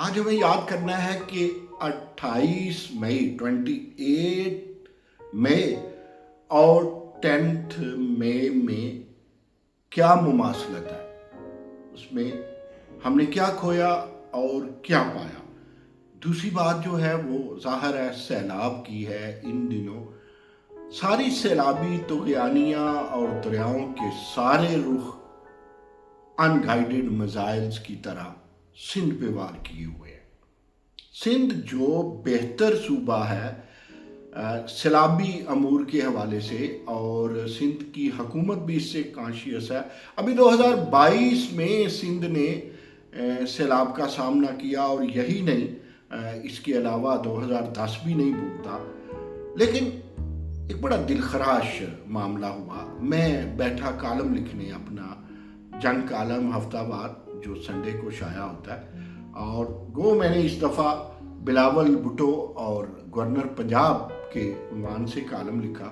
آج ہمیں یاد کرنا ہے کہ 28 مئی اور 10 مئی میں کیا مماثلت ہے، اس میں ہم نے کیا کھویا اور کیا پایا۔ دوسری بات جو ہے وہ ظاہر ہے سیلاب کی ہے۔ ان دنوں ساری سیلابی طغیانیہ اور دریاؤں کے سارے رخ ان گائیڈڈ میزائلز کی طرح سندھ پہ وار کیے ہوئے ہیں۔ سندھ جو بہتر صوبہ ہے سیلابی امور کے حوالے سے، اور سندھ کی حکومت بھی اس سے کانشیس ہے۔ ابھی 2022 میں سندھ نے سیلاب کا سامنا کیا، اور یہی نہیں اس کے علاوہ 2010 بھی نہیں بھولتا۔ لیکن ایک بڑا دلخراش معاملہ ہوا۔ میں بیٹھا کالم لکھنے، اپنا جنگ کالم ہفتہ وار جو سنڈے کو شائع ہوتا ہے، اور میں نے اس دفعہ بلاول بھٹو اور گورنر پنجاب کے عنوان سے کالم لکھا،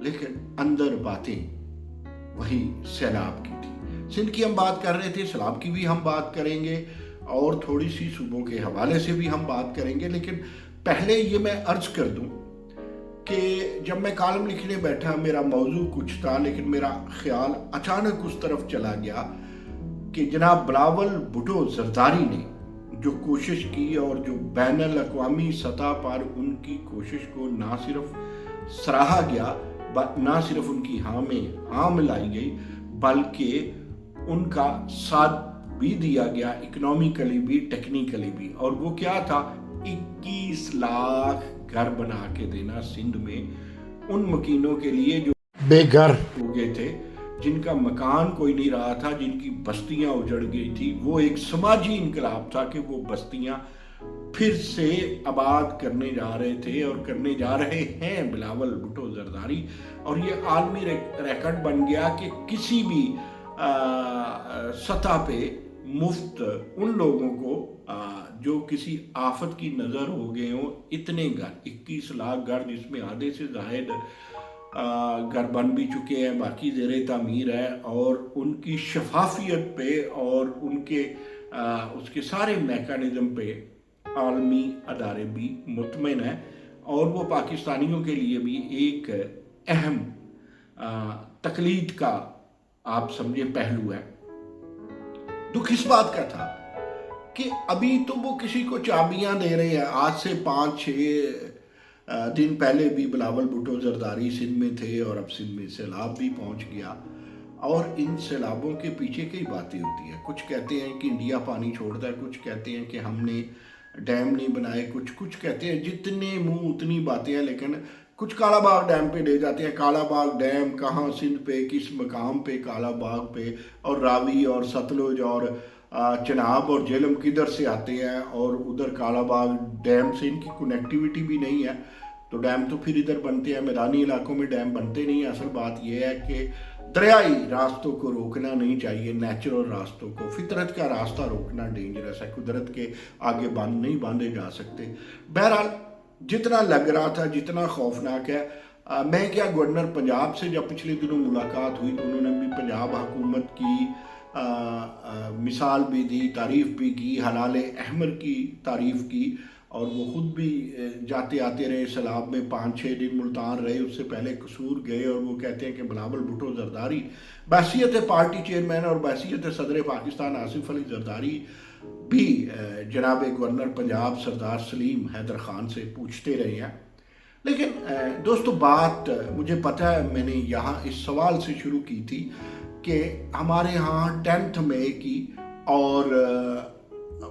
لیکن اندر باتیں وہی سیلاب کی تھی۔ سندھ کی ہم بات کر رہے تھے، سیلاب کی بھی ہم بات کریں گے، اور تھوڑی سی صوبوں کے حوالے سے بھی ہم بات کریں گے۔ لیکن پہلے یہ میں عرض کر دوں کہ جب میں کالم لکھنے بیٹھا، میرا موضوع کچھ تھا، لیکن میرا خیال اچانک اس طرف چلا گیا کہ جناب بلاول بھٹو زرداری نے جو کوشش کی، اور جو بین الاقوامی سطح پر ان کی کوشش کو نہ صرف سراہا گیا، نہ صرف ان کی ہاں ملائی گئی، بلکہ ان کا ساتھ بھی دیا گیا، اکنامیکلی بھی، ٹیکنیکلی بھی۔ اور وہ کیا تھا؟ 21 لاکھ گھر بنا کے دینا سندھ میں ان مکینوں کے لیے جو بے گھر ہو گئے تھے، جن کا مکان کوئی نہیں رہا تھا، جن کی بستیاں اجڑ گئی تھی۔ وہ ایک سماجی انقلاب تھا کہ وہ بستیاں پھر سے آباد کرنے جا رہے تھے، اور کرنے جا رہے ہیں بلاول بھٹو زرداری۔ اور یہ عالمی ریکارڈ بن گیا کہ کسی بھی سطح پہ مفت ان لوگوں کو جو کسی آفت کی نظر ہو گئے ہوں، اتنے گھر 21 لاکھ گھر، جس میں آدھے سے زائد گھر بن بھی چکے ہیں، باقی زیر تعمیر ہے، اور ان کی شفافیت پہ اور ان کے اس کے سارے میکانزم پہ عالمی ادارے بھی مطمئن ہیں، اور وہ پاکستانیوں کے لیے بھی ایک اہم تقلید کا آپ سمجھیں پہلو ہے۔ دکھ اس بات کا تھا کہ ابھی تو وہ کسی کو چابیاں دے رہے ہیں۔ آج سے 5-6 دن پہلے بھی بلاول بھٹو زرداری سندھ میں تھے، اور اب سندھ میں سیلاب بھی پہنچ گیا، اور ان سیلابوں کے پیچھے کئی باتیں ہوتی ہیں۔ کچھ کہتے ہیں کہ انڈیا پانی چھوڑتا ہے، کچھ کہتے ہیں کہ ہم نے ڈیم نہیں بنائے، کچھ کہتے ہیں، جتنے منہ اتنی باتیں ہیں۔ لیکن کچھ کالا باغ ڈیم پہ لے جاتے ہیں۔ کالا باغ ڈیم کہاں، سندھ پہ کس مقام پہ کالا باغ پہ، اور راوی اور ستلج اور چناب اور جہلم کدھر سے آتے ہیں، اور ادھر کالا باغ ڈیم سے ان کی کنیکٹیویٹی بھی نہیں ہے، تو ڈیم تو پھر ادھر بنتے ہیں۔ میدانی علاقوں میں ڈیم بنتے نہیں ہیں۔ اصل بات یہ ہے کہ دریائی راستوں کو روکنا نہیں چاہیے، نیچرل راستوں کو۔ فطرت کا راستہ روکنا ڈینجرس ہے، قدرت کے آگے نہیں باندھے جا سکتے۔ بہرحال جتنا لگ رہا تھا، جتنا خوفناک ہے، میں کیا گورنر پنجاب سے جب پچھلے دنوں ملاقات ہوئی تو انہوں نے بھی پنجاب حکومت کی مثال بھی دی، تعریف بھی کی، ہلال احمر کی تعریف کی، اور وہ خود بھی جاتے آتے رہے سیلاب میں، 5-6 دن ملتان رہے، اس سے پہلے قصور گئے، اور وہ کہتے ہیں کہ بلاول بھٹو زرداری بحیثیت پارٹی چیئرمین اور بحیثیت صدر پاکستان آصف علی زرداری بھی جناب گورنر پنجاب سردار سلیم حیدر خان سے پوچھتے رہے ہیں۔ لیکن دوستو، بات مجھے پتہ ہے میں نے یہاں اس سوال سے شروع کی تھی کہ ہمارے ہاں 10 مئی کی اور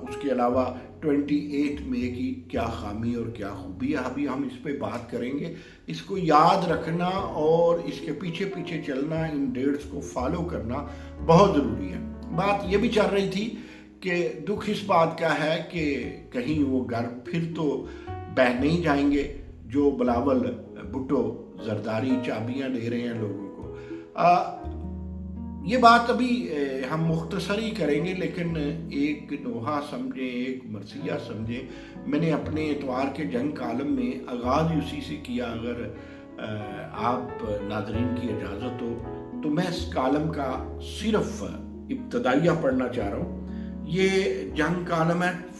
اس کے علاوہ 28 مئی کی کیا خامی اور کیا خوبی ہے۔ ابھی ہم اس پہ بات کریں گے۔ اس کو یاد رکھنا اور اس کے پیچھے پیچھے چلنا، ان ڈیٹس کو فالو کرنا بہت ضروری ہے۔ بات یہ بھی چل رہی تھی کہ دکھ اس بات کا ہے کہ کہیں وہ گھر پھر تو بہہ نہیں جائیں گے جو بلاول بھٹو زرداری چابیاں دے رہے ہیں لوگوں کو۔ یہ بات ابھی ہم مختصر ہی کریں گے، لیکن ایک نوحہ سمجھیں، ایک مرثیہ سمجھیں۔ میں نے اپنے اتوار کے جنگ کالم میں آغاز اسی سے کیا، اگر آپ ناظرین کی اجازت ہو تو میں اس کالم کا صرف ابتدائیہ پڑھنا چاہ رہا ہوں۔ یہ جنگ کالم ہے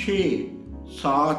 6-7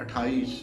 28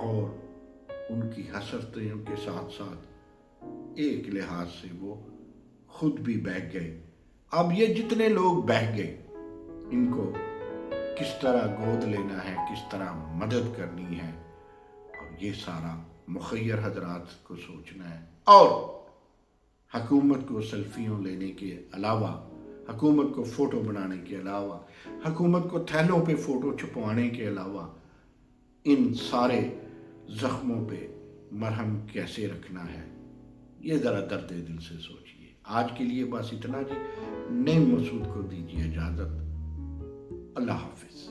اور ان کی حسرتوں کے ساتھ ساتھ ایک لحاظ سے وہ خود بھی بہہ گئے. اب یہ جتنے لوگ بہہ گئے ان کو کس طرح گود لینا ہے, کس طرح مدد کرنی ہے, اور یہ سارا مخیر حضرات کو سوچنا ہے. اور حکومت کو سیلفیوں لینے کے علاوہ, حکومت کو فوٹو بنانے کے علاوہ, حکومت کو تھیلوں پہ فوٹو چھپوانے کے علاوہ ان سارے زخموں پہ مرہم کیسے رکھنا ہے, یہ ذرا درد دل سے سوچیے. آج کے لیے بس اتنا جی. نعیم مسعود کو دیجیے اجازت. اللہ حافظ.